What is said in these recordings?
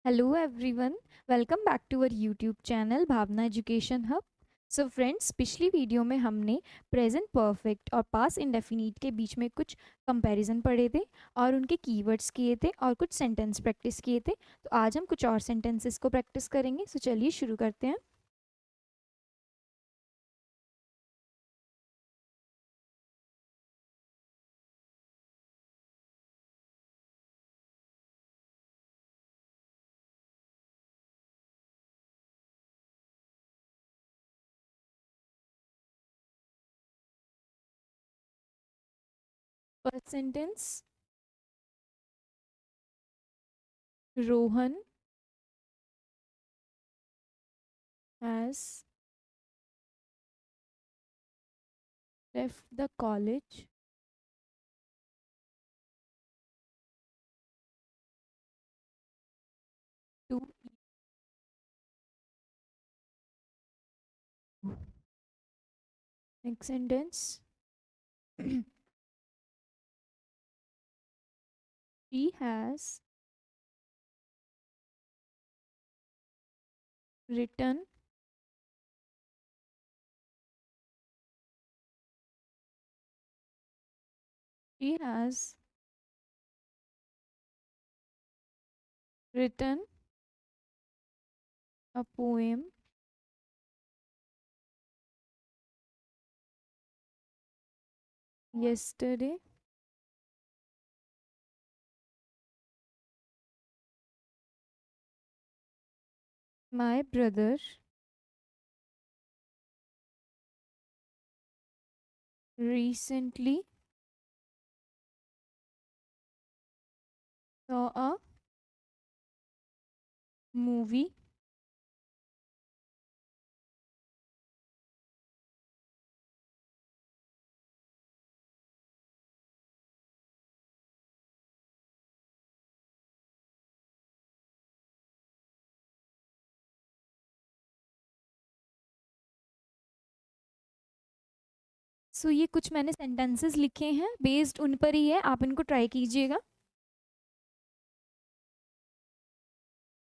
Hello everyone, welcome back to our YouTube channel Bhavna education hub. So friends, पिछली video में हमने present perfect और past indefinite के बीच में कुछ कंपैरिजन पढ़े थे और उनके कीवर्ड्स किए थे और कुछ सेंटेंस प्रैक्टिस किए थे। तो आज हम कुछ और सेंटेंसेस को प्रैक्टिस करेंगे। सो चलिए शुरू करते हैं। First sentence, Rohan has left the college two. Next sentence, she has written she has written a poem yesterday. My brother recently saw a movie सो ये कुछ मैंने सेंटेंसेस लिखे हैं, बेस्ड उन पर ही है, आप इनको ट्राई कीजिएगा।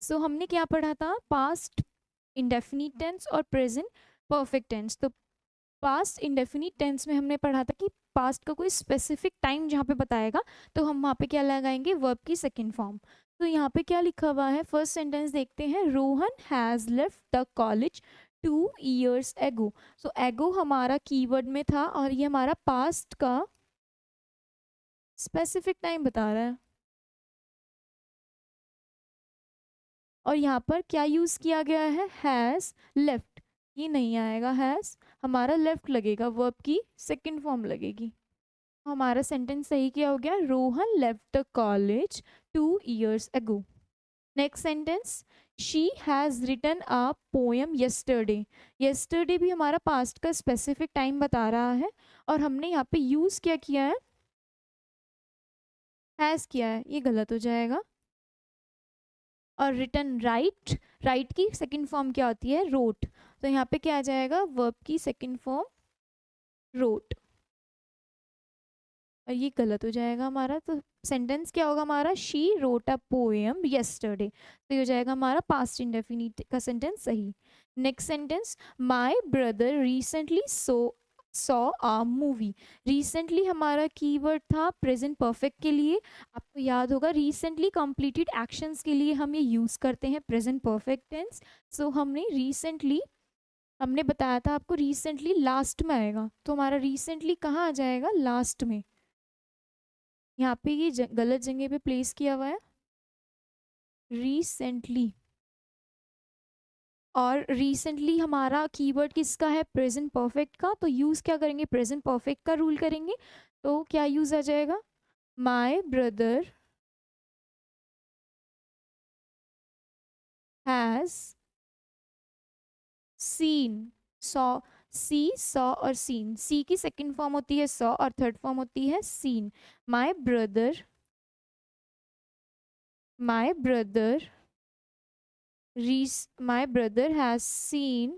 सो हमने क्या पढ़ा था, पास्ट इंडेफिनिट टेंस और प्रेजेंट परफेक्ट टेंस। तो पास्ट इंडेफिनिट टेंस में हमने पढ़ा था कि पास्ट का कोई स्पेसिफिक टाइम जहाँ पे बताएगा तो हम वहाँ पे क्या लगाएंगे, वर्ब की सेकेंड फॉर्म। तो यहाँ पे क्या लिखा हुआ है, फर्स्ट सेंटेंस देखते हैं, Rohan has left the college 2 years एगो। सो एगो हमारा कीवर्ड में था और ये हमारा पास्ट का स्पेसिफिक टाइम बता रहा है। और यहाँ पर क्या यूज़ किया गया है, हैज़ लेफ्ट। ये नहीं आएगा, हैज़ हमारा लेफ्ट लगेगा, वर्ब की सेकेंड फॉर्म लगेगी। हमारा सेंटेंस सही क्या हो गया, Rohan left the college 2 years ago. Next sentence, she has written a poem yesterday. Yesterday भी हमारा पास्ट का स्पेसिफिक टाइम बता रहा है और हमने यहाँ पे यूज़ क्या किया है, हैज़ किया है, ये गलत हो जाएगा। और रिटन राइट, राइट की सेकंड फॉर्म क्या होती है, रोट। तो यहाँ पे क्या आ जाएगा, वर्ब की सेकंड फॉर्म रोट, और ये गलत हो जाएगा हमारा। तो सेंटेंस क्या होगा हमारा, she wrote a poem yesterday. तो ये हो जाएगा हमारा पास्ट इंडेफिनिट का सेंटेंस सही। Next sentence, my brother recently saw a movie. Recently हमारा कीवर्ड था प्रेजेंट परफेक्ट के लिए। आपको याद होगा रिसेंटली कंप्लीटेड एक्शंस के लिए हम ये यूज़ करते हैं प्रेजेंट परफेक्ट टेंस। सो हमने रिसेंटली, हमने बताया था आपको रिसेंटली लास्ट में आएगा, तो हमारा रिसेंटली कहाँ आ जाएगा, लास्ट में। यहाँ पे ये गलत जगह पे प्लेस किया हुआ है, रिसेंटली। और रिसेंटली हमारा कीवर्ड किसका है, प्रेजेंट परफेक्ट का। तो यूज़ क्या करेंगे, प्रेजेंट परफेक्ट का रूल करेंगे। तो क्या यूज़ आ जाएगा, my brother has seen. Saw, see saw और सीन, सी की सेकंड फॉर्म होती है सॉ और थर्ड फॉर्म होती है seen. My brother, my brother my brother has seen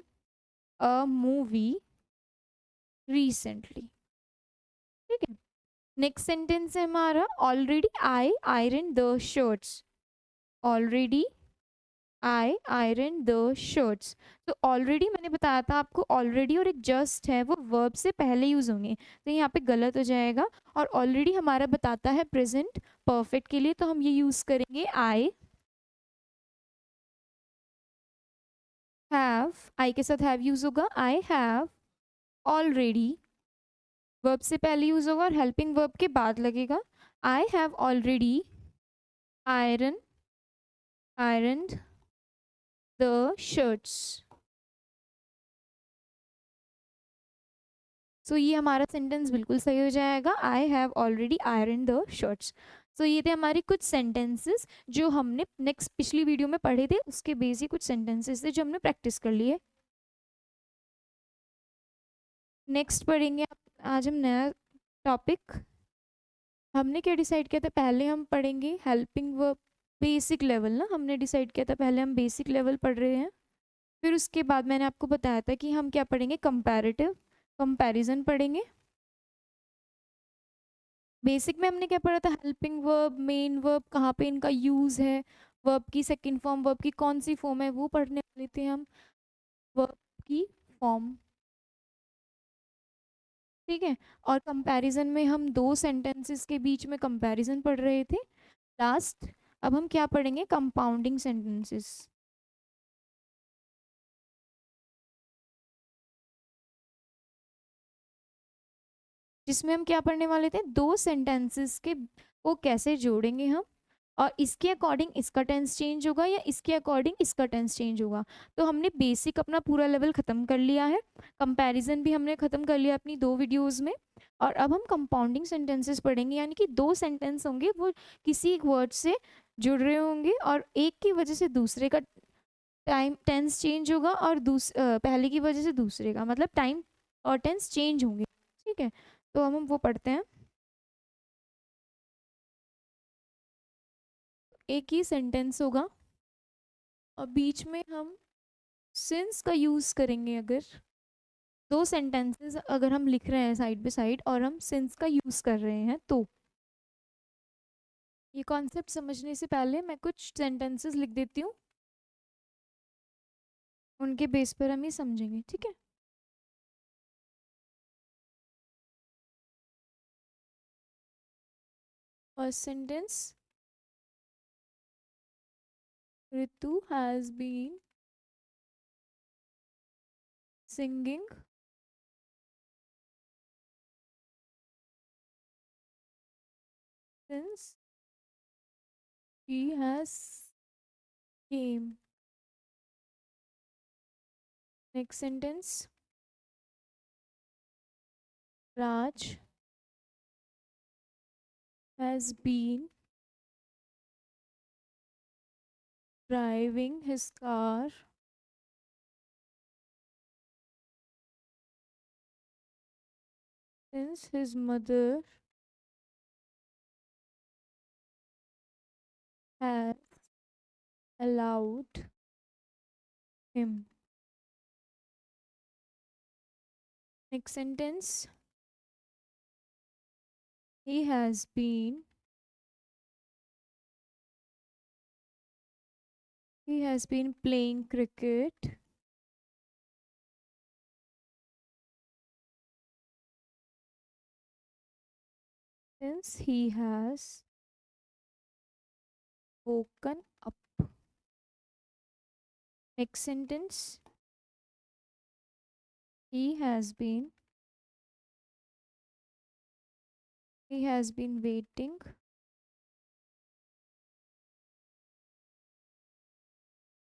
a movie recently। ठीक है। नेक्स्ट सेंटेंस है हमारा, already I iron the shirts. Already I iron the shirts. तो ऑलरेडी मैंने बताया था आपको, ऑलरेडी और एक जस्ट है वो वर्ब से पहले यूज होंगे, तो यहाँ पे गलत हो जाएगा। और ऑलरेडी हमारा बताता है प्रेजेंट परफेक्ट के लिए, तो हम ये यूज करेंगे आई हैव। आई के साथ हैव यूज होगा, आई हैव ऑलरेडी, वर्ब से पहले यूज होगा और हेल्पिंग वर्ब के बाद लगेगा। I have already iron ironed the shirts. So ये हमारा सेंटेंस बिल्कुल सही हो जाएगा, I have already iron the shirts. So ये थे हमारे कुछ सेंटेंसेस जो हमने नेक्स्ट पिछली वीडियो में पढ़े थे, उसके बेस ही कुछ सेंटेंसेस थे जो हमने प्रैक्टिस कर लिए। नेक्स्ट पढ़ेंगे आज हम नया टॉपिक। हमने क्या डिसाइड किया था, पहले हम पढ़ेंगे हेल्पिंग वर्ब बेसिक लेवल ना, हमने डिसाइड किया था पहले हम बेसिक लेवल पढ़ रहे हैं। फिर उसके बाद मैंने आपको बताया था कि हम क्या पढ़ेंगे, कंपैरेटिव कंपैरिजन पढ़ेंगे। बेसिक में हमने क्या पढ़ा था, हेल्पिंग वर्ब मेन वर्ब कहाँ पे इनका यूज़ है, वर्ब की सेकंड फॉर्म, वर्ब की कौन सी फॉर्म है वो पढ़ने वाले थे हम, वर्ब की फॉर्म। ठीक है। और कंपैरिजन में हम दो सेंटेंसेस के बीच में कंपैरिजन पढ़ रहे थे लास्ट। अब हम क्या पढ़ेंगे, कंपाउंडिंग सेंटेंसेस, जिसमें हम क्या पढ़ने वाले थे, दो सेंटेंसेस के को कैसे जोड़ेंगे हम, और इसके अकॉर्डिंग इसका टेंस चेंज होगा या इसके अकॉर्डिंग इसका टेंस चेंज होगा। तो हमने बेसिक अपना पूरा लेवल ख़त्म कर लिया है, कंपैरिजन भी हमने ख़त्म कर लिया अपनी दो वीडियोस में। और अब हम कंपाउंडिंग सेंटेंसेस पढ़ेंगे, यानी कि दो सेंटेंस होंगे वो किसी एक वर्ड से जुड़ रहे होंगे और एक की वजह से दूसरे का टाइम टेंस चेंज होगा और पहले की वजह से दूसरे का, मतलब टाइम और टेंस चेंज होंगे। ठीक है, तो हम वो पढ़ते हैं। एक ही सेंटेंस होगा और बीच में हम सिंस का यूज़ करेंगे। अगर दो सेंटेंसेस अगर हम लिख रहे हैं साइड बाय साइड और हम सिंस का यूज़ कर रहे हैं, तो ये कॉन्सेप्ट समझने से पहले मैं कुछ सेंटेंसेस लिख देती हूँ, उनके बेस पर हम ये समझेंगे। ठीक है। First sentence, Ritu has been singing since she has came. Next sentence, Raj has been driving his car since his mother has allowed him. Next sentence, he has been playing cricket since he has woken up. Next sentence, he has been waiting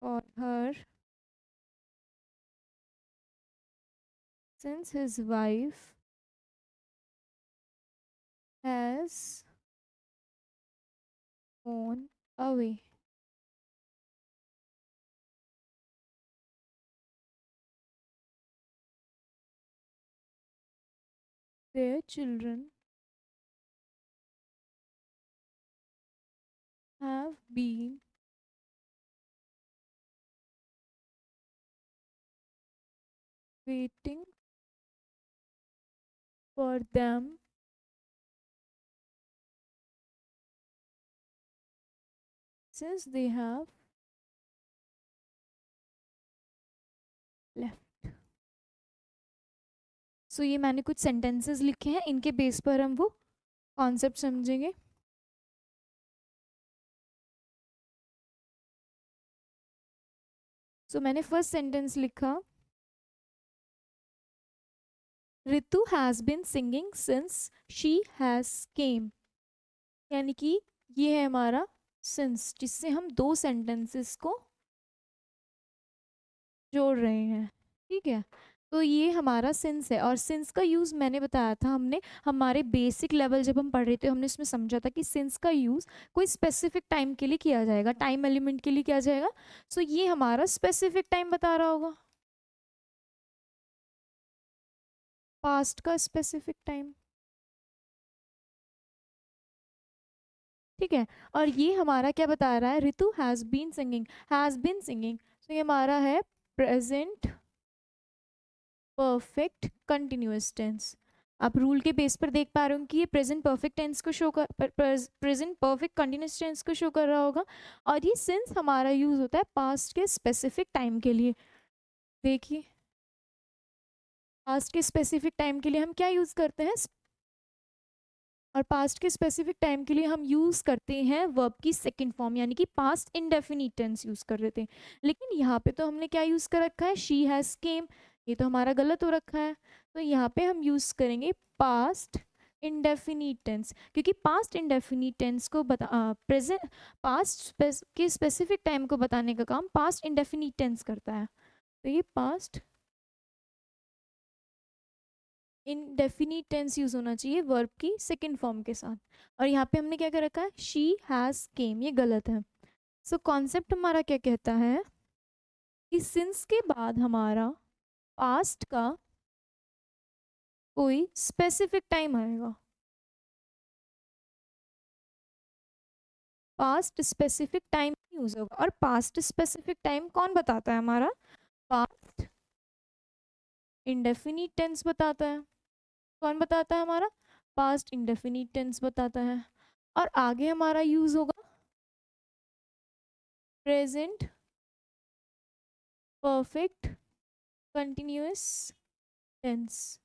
for her since his wife has gone away. Their children have been waiting for them since they have left. So ये मैंने कुछ sentences लिखे हैं, इनके base पर हम वो concept समझेंगे। सो मैंने फर्स्ट सेंटेंस लिखा, Ritu has been singing since she has केम, यानी कि ये है हमारा सिंस, जिससे हम दो सेंटेंसेस को जोड़ रहे हैं। ठीक है, तो ये हमारा सिंस है। और सिंस का यूज़ मैंने बताया था, हमने हमारे बेसिक लेवल जब हम पढ़ रहे थे हमने इसमें समझा था कि सिंस का यूज़ कोई स्पेसिफिक टाइम के लिए किया जाएगा, टाइम एलिमेंट के लिए किया जाएगा। सो ये हमारा स्पेसिफिक टाइम बता रहा होगा, पास्ट का स्पेसिफिक टाइम। ठीक है, और ये हमारा क्या बता रहा है, Ritu has been singing, has been singing, तो ये हमारा है प्रेजेंट परफेक्ट कंटिन्यूअस टेंस। आप रूल के बेस पर देख पा रहे हो कि ये प्रेजेंट परफेक्ट टेंस को शो कर, प्रेजेंट परफेक्ट कंटिन्यूअस टेंस को शो कर रहा होगा। और ये सिंस हमारा यूज होता है पास्ट के स्पेसिफिक टाइम के लिए। देखिए, पास्ट के स्पेसिफिक टाइम के लिए हम क्या यूज करते हैं, और पास्ट के स्पेसिफिक टाइम के लिए हम यूज़ करते हैं वर्ब की सेकंड फॉर्म, यानी कि पास्ट इंडेफिनिट टेंस यूज़ कर रहे थे। लेकिन यहाँ पे तो हमने क्या यूज़ कर रखा है, शी हैज़ केम, ये तो हमारा गलत हो रखा है। तो यहाँ पे हम यूज़ करेंगे पास्ट इंडेफिनिट टेंस, क्योंकि पास्ट इंडेफिनिट टेंस को प्रेजेंट पास्ट के स्पेसिफिक टाइम को बताने का काम पास्ट इंडेफिनिट टेंस करता है। तो ये पास्ट इनडेफिनिट टेंस यूज होना चाहिए वर्ब की सेकंड फॉर्म के साथ। और यहाँ पे हमने क्या कर रखा है, शी हैज केम, ये गलत है। सो कॉन्सेप्ट हमारा क्या कहता है कि सिंस के बाद हमारा पास्ट का कोई स्पेसिफिक टाइम आएगा, पास्ट स्पेसिफिक टाइम यूज होगा। और पास्ट स्पेसिफिक टाइम कौन बताता है, हमारा पास्ट इंडेफिनिट टेंस बताता है। कौन बताता है, हमारा पास्ट इंडेफिनिट टेंस बताता है। और आगे हमारा यूज होगा प्रेजेंट परफेक्ट कंटिन्यूअस टेंस।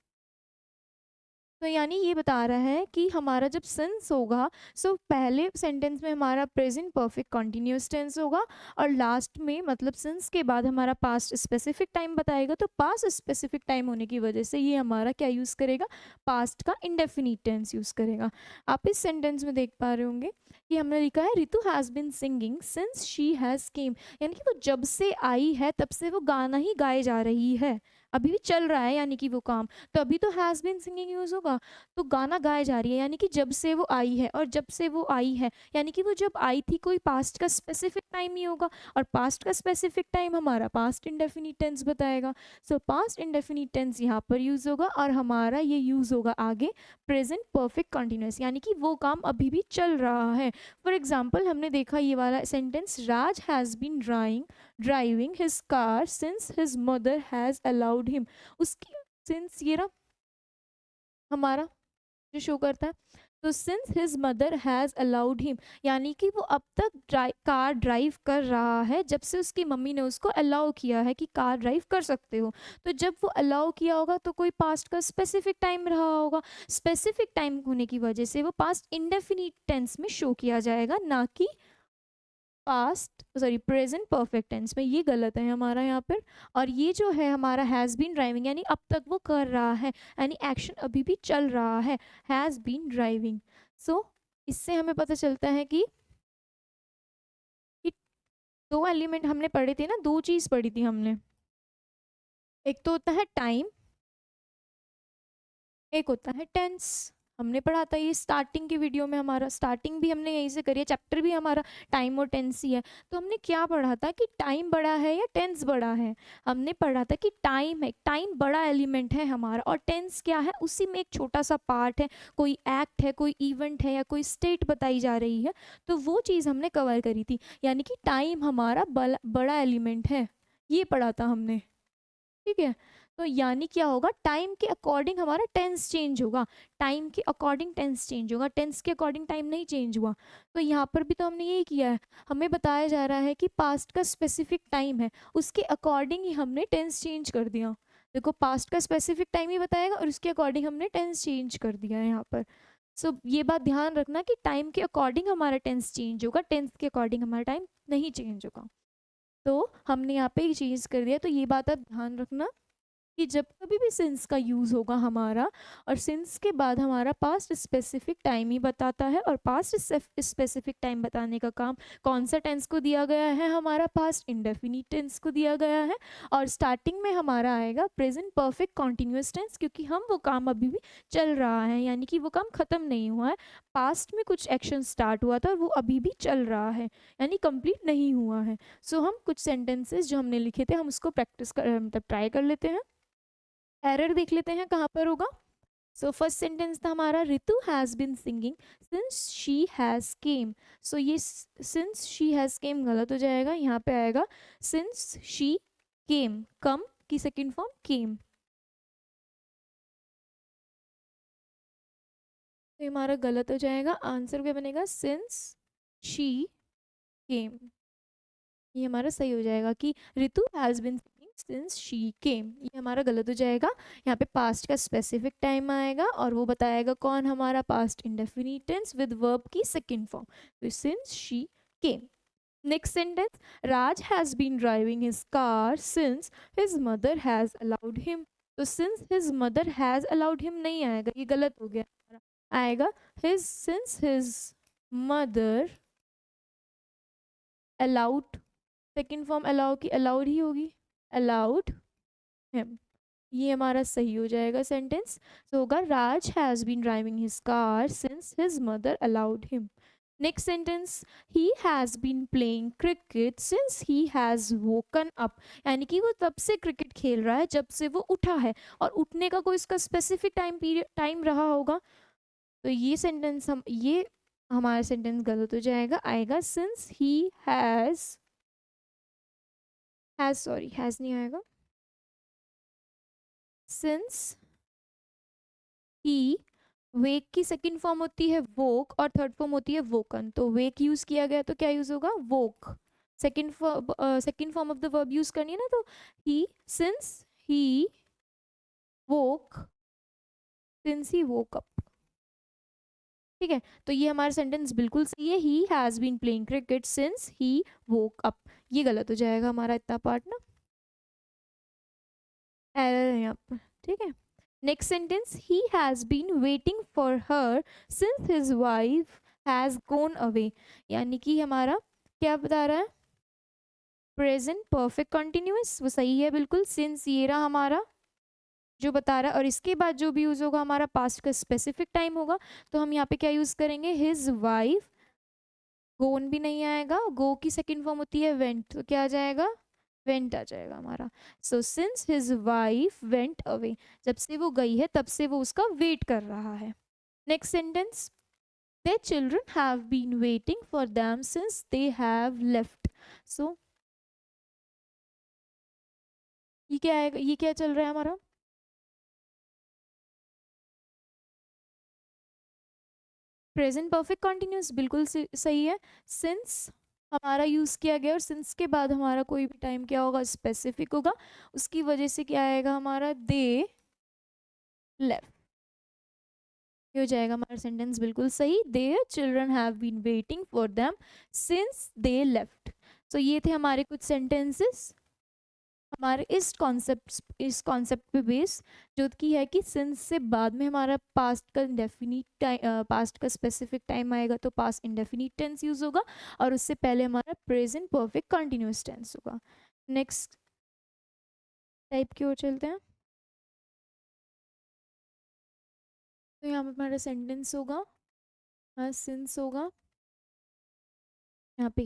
तो यानी ये बता रहा है कि हमारा जब सेंस होगा, सो पहले सेंटेंस में हमारा प्रेजेंट परफेक्ट कंटिन्यूअस टेंस होगा, और लास्ट में मतलब सेंस के बाद हमारा पास्ट स्पेसिफिक टाइम बताएगा। तो पास्ट स्पेसिफिक टाइम होने की वजह से ये हमारा क्या यूज़ करेगा, पास्ट का इंडेफिनिट टेंस यूज़ करेगा। आप इस सेंटेंस में देख पा रहे होंगे कि हमने लिखा है Ritu has been singing since she has केम, यानी कि वो जब से आई है तब से वो गाना ही गाए जा रही है, अभी भी चल रहा है यानी कि वो काम। तो अभी तो हैज़ बीन सिंगिंग यूज़ होगा, तो गाना गाए जा रही है यानी कि जब से वो आई है। और जब से वो आई है यानी कि वो जब आई थी, कोई पास्ट का स्पेसिफिक टाइम ही होगा, और पास्ट का स्पेसिफिक टाइम हमारा पास्ट इंडेफिनिट टेंस बताएगा। सो पास्ट इंडेफिनिट टेंस यहाँ पर यूज़ होगा, और हमारा ये यूज़ होगा आगे प्रेजेंट परफेक्ट कंटिन्यूअस, यानी कि वो काम अभी भी चल रहा है। फॉर एग्जाम्पल हमने देखा ये वाला sentence, Raj has been driving his car since his mother has allowed him. उसकी सिंस ये रहा हमारा जो शो करता है, तो since his mother has allowed him, यानी कि वो अब तक कार ड्राइव कर रहा है जब से उसकी मम्मी ने उसको अलाउ किया है कि कार ड्राइव कर सकते हो। तो जब वो अलाउ किया होगा तो कोई पास्ट का स्पेसिफिक टाइम रहा होगा, स्पेसिफिक टाइम होने की वजह से वो पास्ट इंडेफिनिट टेंस में शो किया जाएगा, ना कि past sorry present perfect tense में। ये गलत है हमारा यहाँ पर। और ये जो है हमारा हैज़ बीन ड्राइविंग, यानी अब तक वो कर रहा है, यानी एक्शन अभी भी चल रहा है, हैज़ बीन ड्राइविंग। सो इससे हमें पता चलता है कि दो एलिमेंट हमने पढ़े थे ना, दो चीज़ पढ़ी थी हमने, एक तो होता है टाइम, एक होता है टेंस। हमने पढ़ा था ये स्टार्टिंग की वीडियो में, हमारा स्टार्टिंग भी हमने यहीं से करी है, चैप्टर भी हमारा टाइम और टेंस ही है। तो हमने क्या पढ़ा था कि टाइम बड़ा है या टेंस बड़ा है। हमने पढ़ा था कि टाइम है, टाइम बड़ा एलिमेंट है हमारा, और टेंस क्या है, उसी में एक छोटा सा पार्ट है, कोई एक्ट है, कोई इवेंट है, या कोई स्टेट बताई जा रही है। तो वो चीज़ हमने कवर करी थी, यानी कि टाइम हमारा बड़ा एलिमेंट है, ये पढ़ा था हमने। ठीक है, तो यानी क्या होगा, टाइम के अकॉर्डिंग हमारा टेंस चेंज होगा, टाइम के अकॉर्डिंग टेंस चेंज होगा, टेंस के अकॉर्डिंग टाइम नहीं चेंज हुआ। तो यहाँ पर भी तो हमने यही किया है, हमें बताया जा रहा है कि पास्ट का स्पेसिफिक टाइम है, उसके अकॉर्डिंग ही हमने टेंस चेंज कर दिया। देखो पास्ट का स्पेसिफिक टाइम ही बताएगा और उसके अकॉर्डिंग हमने टेंस चेंज कर दिया है यहाँ पर। सो ये बात ध्यान रखना कि टाइम के अकॉर्डिंग हमारा टेंस चेंज होगा, टेंस के अकॉर्डिंग हमारा टाइम नहीं चेंज होगा। तो हमने यहाँ पे चेंज कर दिया, तो ये बात आप ध्यान रखना कि जब कभी भी सिंस का यूज़ होगा हमारा, और सिंस के बाद हमारा पास्ट स्पेसिफिक टाइम ही बताता है, और पास्ट स्पेसिफिक टाइम बताने का काम कौन सा टेंस को दिया गया है, हमारा पास्ट इंडेफिनिट टेंस को दिया गया है। और स्टार्टिंग में हमारा आएगा प्रेजेंट परफेक्ट कॉन्टिन्यूस टेंस, क्योंकि हम वो काम अभी भी चल रहा है, यानी कि वो काम ख़त्म नहीं हुआ है, पास्ट में कुछ एक्शन स्टार्ट हुआ था और वो अभी भी चल रहा है, यानी कंप्लीट नहीं हुआ है। सो हम कुछ सेंटेंसेस जो हमने लिखे थे हम उसको प्रैक्टिस कर मतलब ट्राई कर लेते हैं। एरर देख लेते हैं कहाँ पर होगा। सो फर्स्ट सेंटेंस था हमारा, Ritu has been singing since she has came. So ये सिंस शी हैज़ केम गलत हो जाएगा, यहाँ पे आएगा सिंस शी केम, कम की सेकेंड फॉर्म केम। तो ये हमारा गलत हो जाएगा, आंसर क्या बनेगा, सिंस शी केम। ये हमारा सही हो जाएगा कि Ritu has been singing since she केम, ये हमारा गलत हो जाएगा। यहाँ पे पास्ट का स्पेसिफिक टाइम आएगा और वो बताएगा कौन, हमारा past indefinite tense with verb की सेकंड फॉर्म, तो since she came. Next sentence, Raj has been driving his car since his mother has allowed him. तो since his mother has allowed him नहीं आएगा, ये गलत हो गया, आएगा his since his mother allowed, second form allow की अलाउड ही होगी, अलाउड हिम, ये हमारा सही हो जाएगा सेंटेंस। तो होगा Raj has been driving his car since his mother allowed him. Next sentence, he has been playing cricket since he has woken up, यानी कि वो तब से क्रिकेट खेल रहा है जब से वो उठा है, और उठने का कोई इसका स्पेसिफिक टाइम पीरियड टाइम रहा होगा। तो ये सेंटेंस हम ये हमारा सेंटेंस गलत हो जाएगा, आएगा since he has sorry has नहीं आएगा, सिंस ही, वेक की सेकंड फॉर्म होती है वोक और थर्ड फॉर्म होती है वोकन, तो वेक यूज किया गया तो क्या यूज होगा, woke. Second form of the verb use करनी है ना, तो he, since he woke, since he woke up. ठीक है, तो ये हमारा सेंटेंस बिल्कुल सही है, he has been playing cricket since he woke up, ये गलत हो जाएगा हमारा इतना पार्ट ना, एरर है यहाँ पर। ठीक है, next sentence, he has been waiting for her since his wife has gone away, यानी कि हमारा क्या बता रहा है, प्रेजेंट परफेक्ट कंटिन्यूअस, वो सही है बिल्कुल, सिंस ये रहा हमारा जो बता रहा है, और इसके बाद जो भी यूज़ होगा हमारा पास्ट का स्पेसिफिक टाइम होगा, तो हम यहाँ पे क्या यूज़ करेंगे, हिज वाइफ, गोन भी नहीं आएगा, गो की सेकेंड फॉर्म होती है वेंट, तो क्या आ जाएगा, वेंट आ जाएगा हमारा। So since his wife went away, जब से वो गई है तब से वो उसका वेट कर रहा है। Next sentence, their children have been waiting for them since they have left। so ये क्या है, ये क्या चल रहा है हमारा, प्रेजेंट परफेक्ट कॉन्टिन्यूस, बिल्कुल सही है। सिंस हमारा यूज़ किया गया और सिंस के बाद हमारा कोई भी टाइम क्या होगा, स्पेसिफिक होगा, उसकी वजह से क्या आएगा हमारा, दे लेफ्ट, हो जाएगा हमारा सेंटेंस बिल्कुल सही, their children have been waiting for them since they left. So ये थे हमारे कुछ सेंटेंसेस हमारे इस कॉन्सेप्ट पे बेस, जो कि है कि सिंस से बाद में हमारा पास्ट का इंडेफिनिट टाइम, पास्ट का स्पेसिफिक टाइम आएगा तो पास्ट इंडेफिनिट टेंस यूज होगा, और उससे पहले हमारा प्रेजेंट परफेक्ट कंटिन्यूस टेंस होगा। नेक्स्ट टाइप की ओर चलते हैं, तो यहाँ पे हमारा सेंटेंस होगा, सिंस होगा यहाँ पे।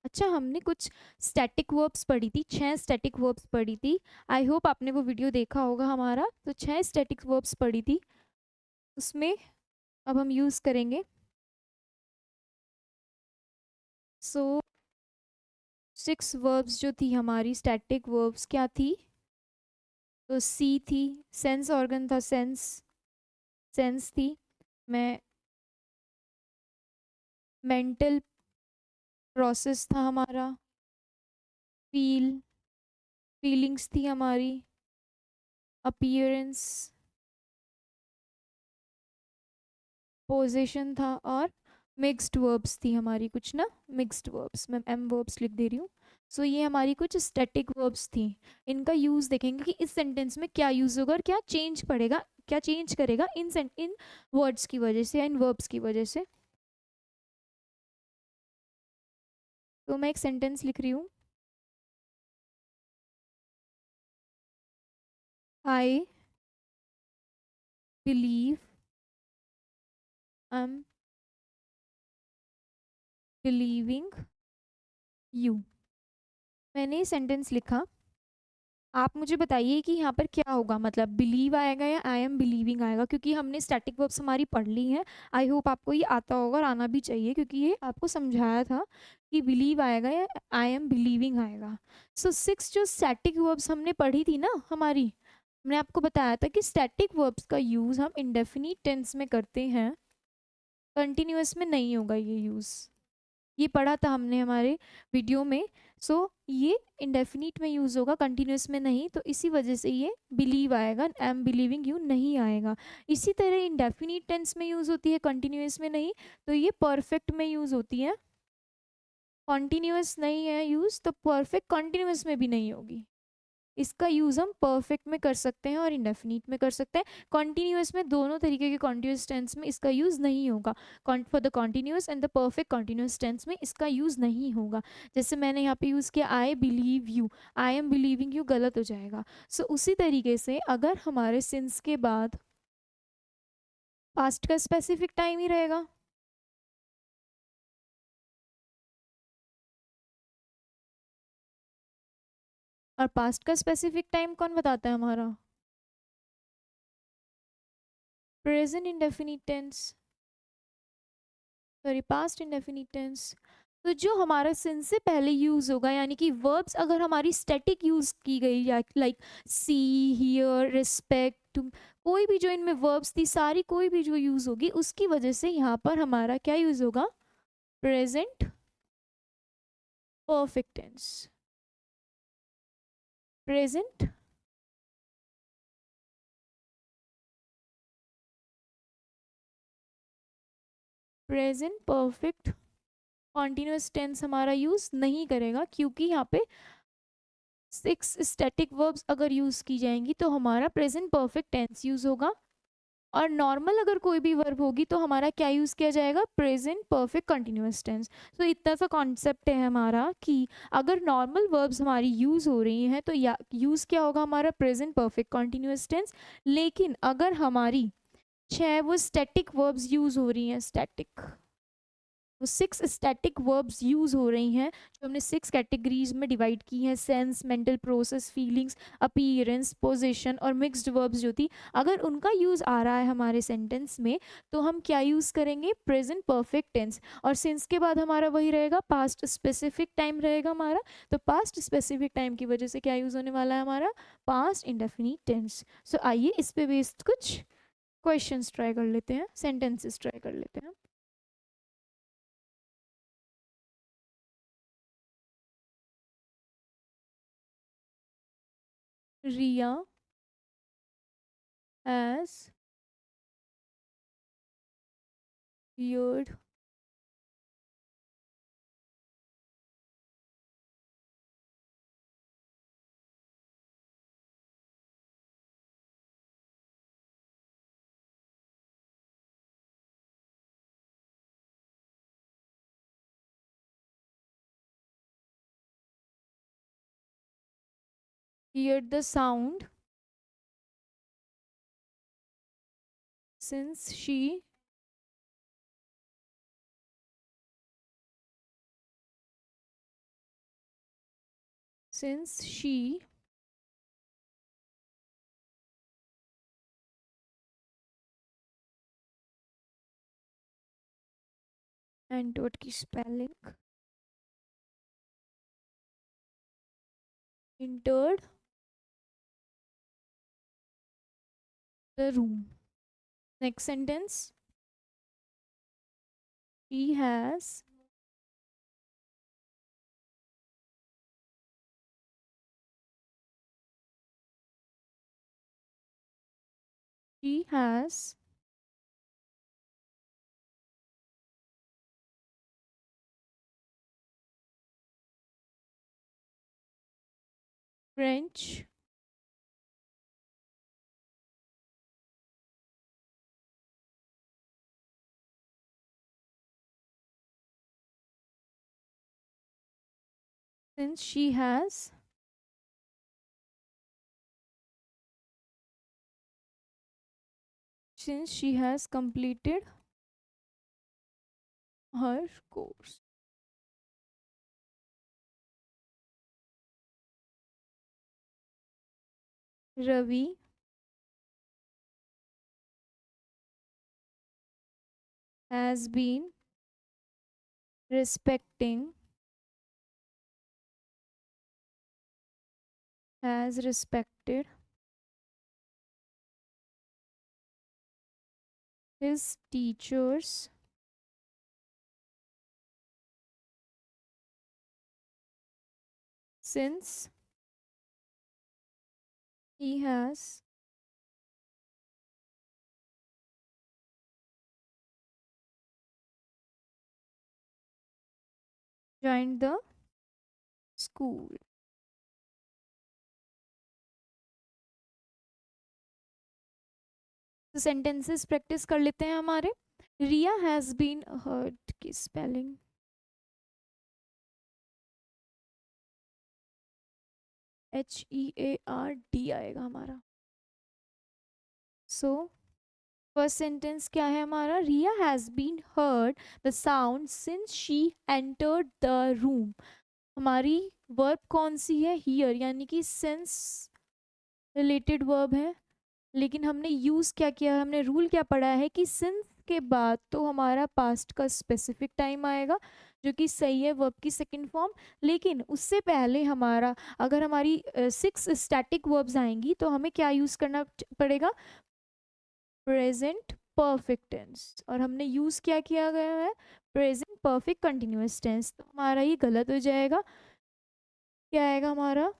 अच्छा, हमने कुछ स्टैटिक वर्ब्स पढ़ी थी, 6 स्टैटिक वर्ब्स पढ़ी थी, आई होप आपने वो वीडियो देखा होगा हमारा, तो 6 स्टैटिक वर्ब्स पढ़ी थी, उसमें अब हम यूज़ करेंगे। सो 6 वर्ब्स जो थी हमारी स्टैटिक वर्ब्स क्या थी, तो सी थी, सेंस ऑर्गन था, सेंस, सेंस थी। मैं, मेंटल प्रोसेस था हमारा, फील, फीलिंग्स थी हमारी, अपीयरेंस, पोजीशन था, और मिक्स्ड वर्ब्स थी हमारी कुछ ना, मिक्स्ड वर्ब्स, मैं एम वर्ब्स लिख दे रही हूँ। सो ये हमारी कुछ स्टैटिक वर्ब्स थी। इनका यूज़ देखेंगे कि इस सेंटेंस में क्या यूज़ होगा और क्या चेंज पड़ेगा, क्या चेंज करेगा इन वर्ड्स की वजह से या इन वर्ब्स की वजह से। तो मैं एक सेंटेंस लिख रही हूँ, I believe, I am believing you. मैंने ये सेंटेंस लिखा। आप मुझे बताइए कि यहाँ पर क्या होगा, मतलब बिलीव आएगा या आई एम बिलीविंग आएगा, क्योंकि हमने स्टैटिक वर्ब्स हमारी पढ़ ली हैं। आई होप आपको ये आता होगा और आना भी चाहिए, क्योंकि ये आपको समझाया था कि बिलीव आएगा या आई एम बिलीविंग आएगा। सो 6 जो स्टैटिक वर्ब्स हमने पढ़ी थी ना हमारी, मैंने आपको बताया था कि स्टैटिक वर्ब्स का यूज़ हम इंडेफिनिट टेंस में करते हैं, कंटिन्यूअस में नहीं होगा ये यूज़। ये पढ़ा था हमने हमारे वीडियो में। सो ये इंडेफिनिट में यूज़ होगा, कंटिन्यूस में नहीं, तो इसी वजह से ये बिलीव आएगा, आई एम बिलीविंग यू नहीं आएगा। इसी तरह इंडेफिनिट टेंस में यूज़ होती है, कंटिन्यूस में नहीं, तो ये परफेक्ट में यूज़ होती है। कॉन्टिन्यूस नहीं है यूज़, तो परफेक्ट कॉन्टिन्यूस में भी नहीं होगी। इसका यूज़ हम परफेक्ट में कर सकते हैं और इंडेफिनिट में कर सकते हैं। कॉन्टिन्यूस में, दोनों तरीके के कॉन्टिन्यूस टेंस में इसका यूज़ नहीं होगा। For the continuous and the perfect continuous tense में इसका यूज़ नहीं होगा। जैसे मैंने यहाँ पे यूज़ किया I believe you, I am believing you गलत हो जाएगा। सो उसी तरीके से अगर हमारे सिंस के बाद पास्ट का स्पेसिफिक टाइम ही रहेगा, और पास्ट का स्पेसिफिक टाइम कौन बताता है हमारा, present indefinite tense, sorry past indefinite tense. तो जो हमारा सिंस से पहले यूज होगा, यानी कि वर्ब्स अगर हमारी स्टैटिक यूज की गई, लाइक सी, हियर, रिस्पेक्ट, कोई भी जो इनमें वर्ब्स थी सारी, कोई भी जो यूज होगी उसकी वजह से यहाँ पर हमारा क्या यूज होगा, present perfect tense, present present perfect continuous tense हमारा यूज नहीं करेगा, क्योंकि यहाँ पे 6 स्टैटिक वर्ब्स अगर यूज की जाएंगी तो हमारा प्रेजेंट परफेक्ट टेंस यूज होगा, और नॉर्मल अगर कोई भी वर्ब होगी तो हमारा क्या यूज़ किया जाएगा, प्रेजेंट परफेक्ट कंटिन्यूअस टेंस। तो इतना सा कॉन्सेप्ट है हमारा कि अगर नॉर्मल वर्ब्स हमारी यूज़ हो रही हैं तो या यूज़ क्या होगा हमारा, प्रेजेंट परफेक्ट कंटिन्यूअस टेंस। लेकिन अगर हमारी 6 वो स्टैटिक वर्ब्स यूज़ हो रही हैं, स्टैटिक, वो 6 स्टैटिक वर्ब्स यूज़ हो रही हैं, जो हमने 6 कैटेगरीज में डिवाइड की हैं, sense, mental process, feelings, appearance, position और मिक्स्ड वर्ब्स जो थी, अगर उनका यूज़ आ रहा है हमारे सेंटेंस में, तो हम क्या यूज़ करेंगे, प्रेजेंट परफेक्ट टेंस। और सिंस के बाद हमारा वही रहेगा, पास्ट स्पेसिफिक टाइम रहेगा हमारा। तो पास्ट स्पेसिफिक टाइम की वजह से क्या यूज़ होने वाला है हमारा, पास्ट इंडेफिनिट टेंस। सो आइए इस पे बेस्ड कुछ क्वेश्चंस ट्राई कर लेते हैं, सेंटेंसेस ट्राई कर लेते हैं। रिया has heard heard the sound since she entered की spelling, entered the room. Next sentence. She has she has French since she has completed her course. Ravi has been respecting has respected his teachers since he has joined the school. तो sentences practice कर लेते हैं हमारे. Riya has been heard की spelling HEARD आएगा हमारा. So first sentence क्या है हमारा. Riya has been heard the sound since she entered the room. हमारी वर्ब कौन सी है. हियर, यानी कि सेंस रिलेटेड वर्ब है. लेकिन हमने यूज़ क्या किया है, हमने रूल क्या पढ़ा है कि सिंस के बाद तो हमारा पास्ट का स्पेसिफिक टाइम आएगा, जो कि सही है वर्ब की सेकंड फॉर्म. लेकिन उससे पहले हमारा अगर हमारी 6 स्टैटिक वर्ब्स आएंगी तो हमें क्या यूज़ करना पड़ेगा. Present perfect tense. और हमने यूज़ क्या किया गया है. Present perfect continuous tense. तो हमारा ये गलत हो जाएगा. क्या आएगा हमारा.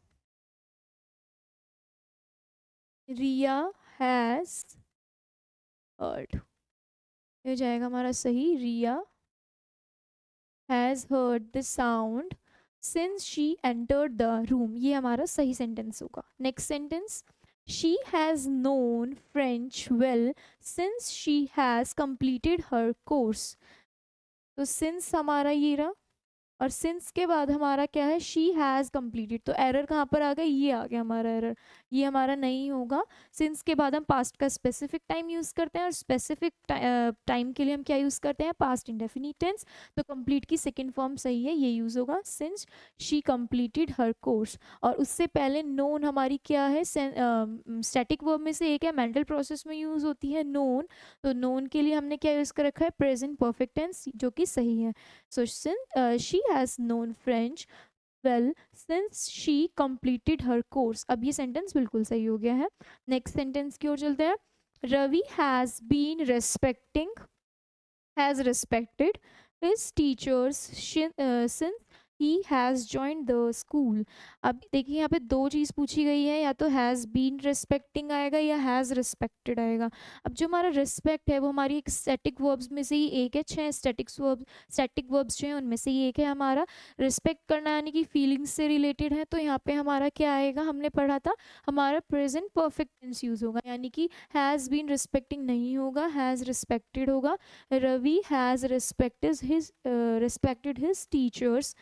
Riya has heard. ये जाएगा हमारा सही. Riya has heard the sound since she entered the room. ये हमारा सही सेंटेंस होगा. Next sentence. She has known French well since she has completed her course. तो सिंस हमारा ये रहा, और सिंस के बाद हमारा क्या है. She has completed. तो एरर कहाँ पर आ गया. ये आ गया हमारा एरर. ये हमारा नहीं होगा. सिंस के बाद हम पास्ट का स्पेसिफिक टाइम यूज़ करते हैं, और स्पेसिफिक टाइम के लिए हम क्या यूज़ करते हैं. Past indefinite tense. तो कंप्लीट की सेकेंड फॉर्म सही है, ये यूज़ होगा. Since she completed her course. और उससे पहले नोन हमारी क्या है. स्टैटिक वर्ब में से एक है, मेंटल प्रोसेस में यूज़ होती है नोन. तो नोन के लिए हमने क्या यूज़ कर रखा है. प्रेजेंट परफेक्ट टेंस, जो कि सही है. So since she has known French well since she completed her course. अब ये सेंटेंस बिल्कुल सही हो गया है. नेक्स्ट सेंटेंस की ओर चलते हैं. Ravi has been has respected his teachers since he has joined the school. अब देखिए यहाँ पे दो चीज़ पूछी गई है, या तो हैज़ बीन रिस्पेक्टिंग आएगा या हैज़ रिस्पेक्टेड आएगा. अब जो हमारा रिस्पेक्ट है वो हमारी एक स्टैटिक वर्ब्स में से ही एक है. 6 स्टैटिक वर्ब्स जो हैं उनमें से ही एक है हमारा. रिस्पेक्ट करना यानी कि फीलिंग्स से रिलेटेड है. तो यहाँ पे हमारा क्या आएगा. हमने पढ़ा था हमारा प्रेजेंट परफेक्ट टेंस यूज़ होगा, यानी कि हैज़ बीन रिस्पेक्टिंग नहीं होगा, हैज़ रिस्पेक्टेड होगा. Ravi has respected his teachers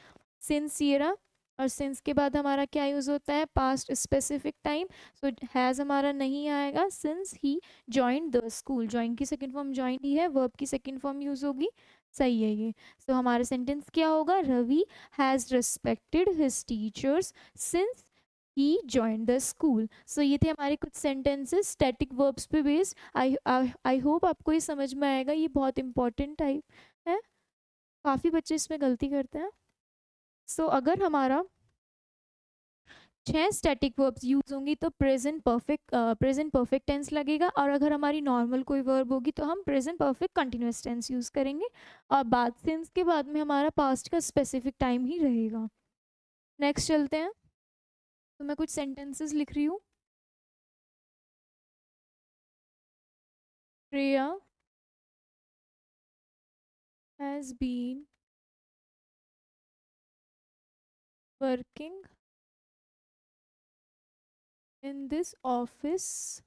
since ये रहा. और सिंस के बाद हमारा क्या यूज़ होता है. Past specific time. So has हमारा नहीं आएगा. Since he joined the school. Join की सेकेंड फॉर्म जॉइन ही है, वर्ब की सेकेंड फॉर्म यूज़ होगी. सही है ये. सो हमारा सेंटेंस क्या होगा. Ravi has respected his teachers since he joined the school. So ये थे हमारे कुछ sentences static verbs पे based. I hope आपको ये समझ में आएगा. ये बहुत important टाइप है, काफ़ी बच्चे इसमें गलती करते हैं. So अगर हमारा 6 स्टैटिक वर्ब्स यूज होंगी तो प्रेजेंट परफेक्ट टेंस लगेगा, और अगर हमारी नॉर्मल कोई वर्ब होगी तो हम present perfect continuous tense use करेंगे, और बाद सिंस के बाद में हमारा पास्ट का स्पेसिफिक टाइम ही रहेगा। नेक्स्ट चलते हैं। तो मैं कुछ सेंटेंसेस लिख रही हूँ। Shreya has been working in this office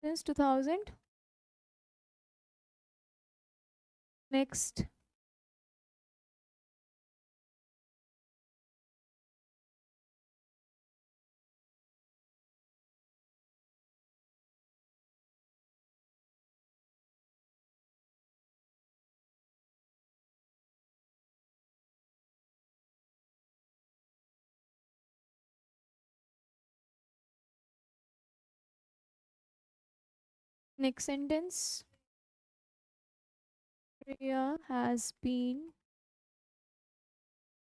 since 2000. Next, next sentence. Priya has been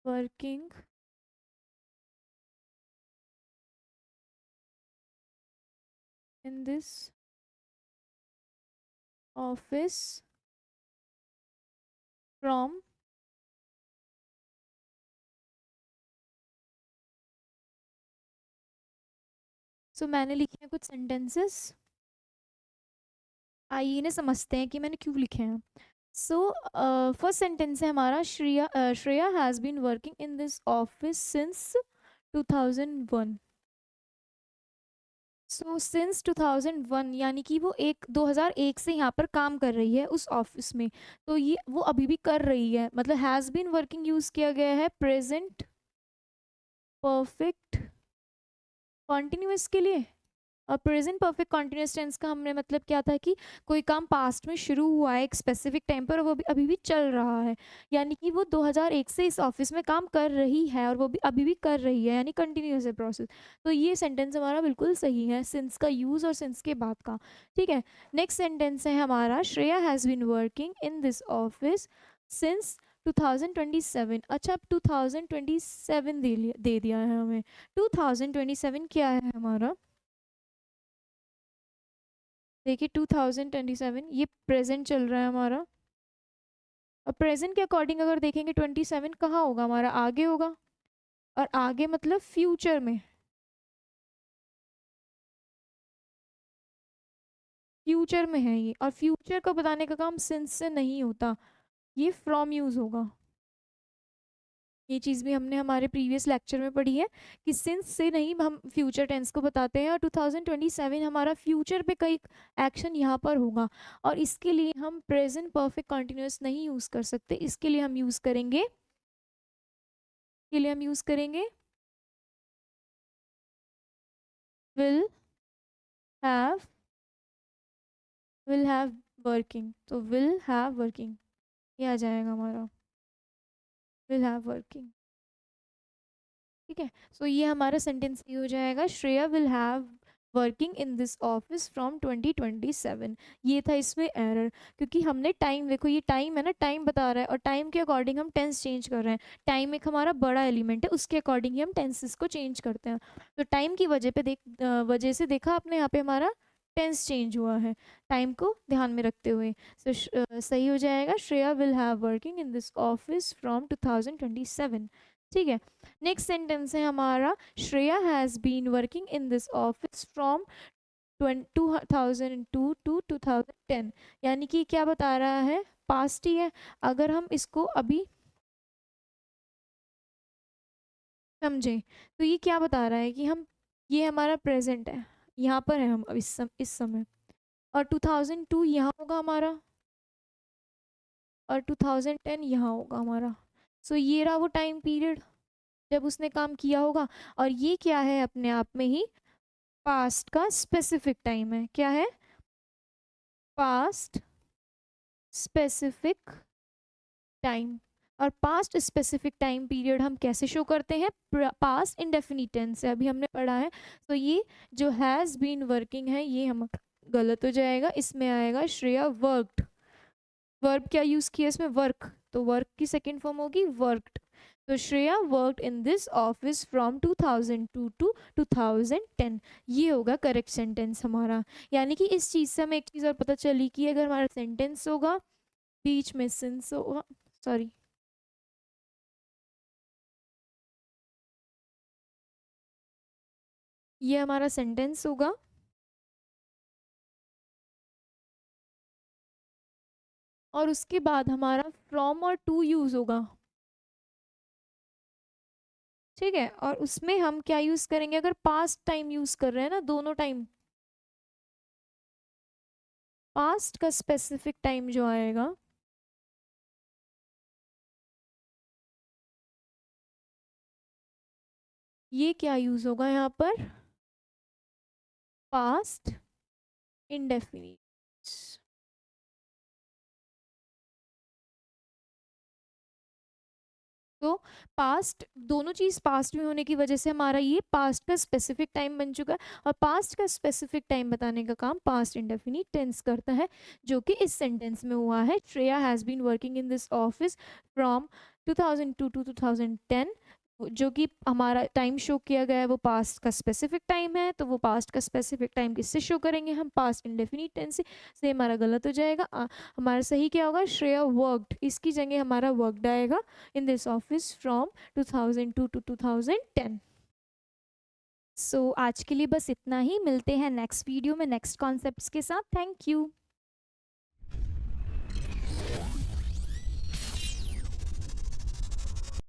working in this office from मैंने लिखे हैं कुछ सेंटेंसेस, आइए इन्हें समझते हैं कि मैंने क्यों लिखे हैं। फर्स्ट सेंटेंस है हमारा, Shreya has been working in this office since 2001। Since 2001 यानी कि वो 2001 से यहाँ पर काम कर रही है उस ऑफिस में, तो ये वो अभी भी कर रही है, मतलब हैज़ बीन वर्किंग यूज़ किया गया है प्रेजेंट परफेक्ट कॉन्टिन्यूस के लिए। और प्रेजेंट परफेक्ट कॉन्टिन्यूस टेंस का हमने मतलब क्या था कि कोई काम पास्ट में शुरू हुआ है एक स्पेसिफिक टाइम पर और वो भी अभी भी चल रहा है, यानी कि वो 2001 से इस ऑफिस में काम कर रही है और वो भी अभी भी कर रही है, यानी कंटिन्यूस है प्रोसेस। तो ये सेंटेंस हमारा बिल्कुल सही है, सिंस का यूज़ और सिंस के बाद का। ठीक है, नेक्स्ट सेंटेंस है हमारा, Shreya has been working in this office since 2027। अच्छा, अब 2027 दे दिया है हमें। 2027 क्या है हमारा, देखिए 2027 ये प्रेजेंट चल रहा है हमारा, और प्रेजेंट के अकॉर्डिंग अगर देखेंगे 27 कहाँ होगा हमारा, आगे होगा, और आगे मतलब फ्यूचर में, फ्यूचर में है ये, और फ्यूचर को बताने का काम सिंस से नहीं होता, ये फ्रॉम यूज होगा। ये चीज़ भी हमने हमारे प्रीवियस लेक्चर में पढ़ी है कि सिंस से नहीं हम फ्यूचर टेंस को बताते हैं, और 2027 हमारा फ्यूचर पे कई एक्शन यहाँ पर होगा, और इसके लिए हम प्रेजेंट परफेक्ट कंटिन्यूअस नहीं यूज़ कर सकते, इसके लिए हम यूज़ करेंगे, विल हैव, वर्किंग, तो विल हैव वर्किंग ये आ जाएगा हमारा, विल हैव वर्किंग। ठीक है, सो ये हमारा सेंटेंस ये हो जाएगा, Shreya will have working in this office from 2027। ये था इसमें एरर, क्योंकि हमने टाइम, देखो ये टाइम है ना, टाइम बता रहा है और टाइम के अकॉर्डिंग हम टेंस चेंज कर रहे हैं। टाइम एक हमारा बड़ा एलिमेंट है, उसके अकॉर्डिंग ही हम टेंसेस को चेंज करते हैं। तो टाइम की वजह पे वजह से देखा आपने यहाँ पे हमारा टेंस चेंज हुआ है, टाइम को ध्यान में रखते हुए। सही हो जाएगा, Shreya will have working in this office from 2027। ठीक है, नेक्स्ट सेंटेंस है हमारा, Shreya has been working in this office from 2002 to 2010, यानी कि क्या बता रहा है, पास्ट ही है। अगर हम इसको अभी समझें तो ये क्या बता रहा है कि हम, ये हमारा प्रेजेंट है, यहाँ पर है हम अब इस समय, और 2002 यहाँ होगा हमारा, और 2010 यहाँ होगा हमारा। ये रहा वो टाइम पीरियड जब उसने काम किया होगा, और ये क्या है, अपने आप में ही पास्ट का स्पेसिफिक टाइम है। क्या है, पास्ट स्पेसिफिक टाइम। और पास्ट स्पेसिफिक टाइम पीरियड हम कैसे शो करते हैं, पास्ट इंडेफिनिट टेंस से, अभी हमने पढ़ा है। तो ये जो हैज़ बीन वर्किंग है ये हम गलत हो जाएगा, इसमें आएगा श्रेया वर्कड। वर्ब क्या यूज़ किया इसमें, वर्क, तो वर्क की सेकेंड फॉर्म होगी वर्कड। तो Shreya worked in this office from 2002 to 2010। ये होगा करेक्ट सेंटेंस हमारा। यानी कि इस चीज़ से हमें एक चीज़ और पता चली कि अगर हमारा सेंटेंस होगा बीच में सिंस होगा, सॉरी, ये हमारा सेंटेंस होगा और उसके बाद हमारा फ्रॉम और टू यूज़ होगा। ठीक है, और उसमें हम क्या यूज़ करेंगे, अगर पास्ट टाइम यूज़ कर रहे हैं ना दोनों टाइम, पास्ट का स्पेसिफिक टाइम जो आएगा ये क्या यूज़ होगा यहाँ पर, पास्ट इंडेफिनिट। तो पास्ट, दोनों चीज़ पास्ट में होने की वजह से हमारा ये पास्ट का स्पेसिफिक टाइम बन चुका है, और पास्ट का स्पेसिफिक टाइम बताने का काम पास्ट इंडेफिनिट टेंस करता है, जो कि इस सेंटेंस में हुआ है। Shreya has been working in this office from 2002 to 2010। जो कि हमारा टाइम शो किया गया है वो पास्ट का स्पेसिफिक टाइम है, तो वो पास्ट का स्पेसिफिक टाइम किससे शो करेंगे हम, पास्ट इंडेफिनिट टेंस से हमारा गलत हो जाएगा। हमारा सही क्या होगा, श्रेया वर्कड, इसकी जगह हमारा वर्कड आएगा in this office from 2002 to 2010। सो आज के लिए बस इतना ही, मिलते हैं नेक्स्ट वीडियो में नेक्स्ट कॉन्सेप्ट्स के साथ। Thank you.